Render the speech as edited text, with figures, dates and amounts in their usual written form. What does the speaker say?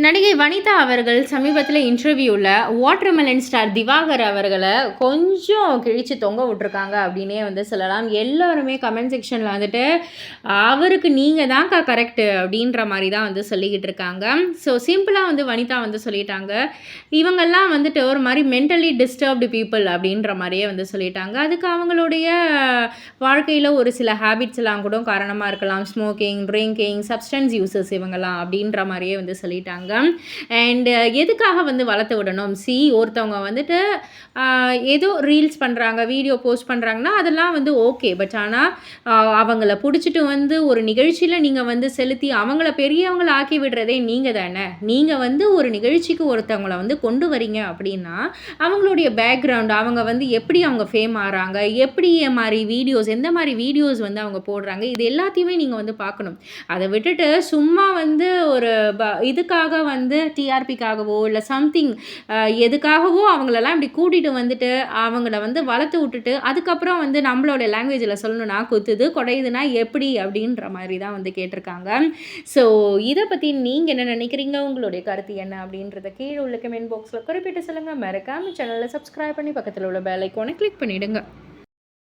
நடிகை வனிதா அவர்கள் சமீபத்தில இன்டர்வியூல வாட்டர்மெலன் ஸ்டார் திவாகர் அவர்கள கொஞ்சம் கிழிச்சு தொங்க விட்டுருக்காங்க அப்படின்னே வந்து சொல்லலாம். எல்லாருமே கமெண்ட் செக்ஷன்ல வந்துட்டு, "அவருக்கு நீங்க தான்க்கா கரெக்ட்டு" அப்படின்ற மாரி தான் வந்து சொல்லிக்கிட்டு இருக்காங்க. ஸோ சிம்பிளா வந்து வனிதா வந்து சொல்லிட்டாங்க. இவங்கெல்லாம் வந்துட்டு ஒரு மாரி மென்டலி டிஸ்டர்ப்டு பீப்பிள் அப்படின்ற மாரியே வந்து சொல்லிட்டாங்க. அதுக்கு அவங்களுடைய வாழ்க்கையில ஒரு சில ஹேபிட்ஸ்லாம் கூட காரணமா இருக்கலாம். ஸ்மோக்கிங், ட்ரிங்கிங், சப்ஸ்டன்ஸ் யூசர்ஸ் இவங்கலாம் அப்படின்ற மாரியே வந்து சொல்லிட்டாங்க. அண்ட் எதுக்காக வந்து வளர்த்து விடணும்? ஒருத்தவங்க வந்துட்டு ஏதோ ரீல்ஸ் பண்ணுறாங்க, வீடியோ போஸ்ட் பண்ணுறாங்கன்னா அதெல்லாம் வந்து ஓகே. பட் ஆனால் அவங்கள பிடிச்சிட்டு வந்து ஒரு நிகழ்ச்சியில் நீங்கள் வந்து செலுத்தி அவங்கள பெரியவங்கள ஆக்கி விடுறதே நீங்கள் தானே. நீங்கள் வந்து ஒரு நிகழ்ச்சிக்கு ஒருத்தவங்கள வந்து கொண்டு வரீங்க அப்படின்னா அவங்களுடைய பேக்ரவுண்ட், அவங்க வந்து எப்படி அவங்க ஃபேம் ஆகிறாங்க, எப்படி மாதிரி வீடியோஸ், எந்த மாதிரி வீடியோஸ் வந்து அவங்க போடுறாங்க, இது எல்லாத்தையுமே நீங்கள் வந்து பார்க்கணும். அதை விட்டுட்டு சும்மா வந்து ஒரு இதுக்காக வந்து டிஆர்பிக்காகவோ இல்லை சம்திங் எதுக்காகவோ அவங்களெல்லாம் இப்படி கூட்டிகிட்டு வந்துட்டு அவங்கள வந்து வளர்த்து விட்டுட்டு அதுக்கப்புறம் வந்து நம்மளோட லாங்குவேஜில் சொல்லணும்னா குத்துது குடையுதுன்னா எப்படி அப்படின்ற மாதிரி தான் வந்து கேட்டிருக்காங்க. ஸோ இதை பற்றி நீங்கள் என்ன நினைக்கிறீங்க, உங்களுடைய கருத்து என்ன அப்படின்றத கீழே உள்ள கமெண்ட் பாக்ஸில் குறிப்பிட்டு சொல்லுங்கள். மறக்காமல் சேனலை சப்ஸ்கிரைப் பண்ணி பக்கத்தில் உள்ள பெல் ஐக்கானை கிளிக் பண்ணிவிடுங்க.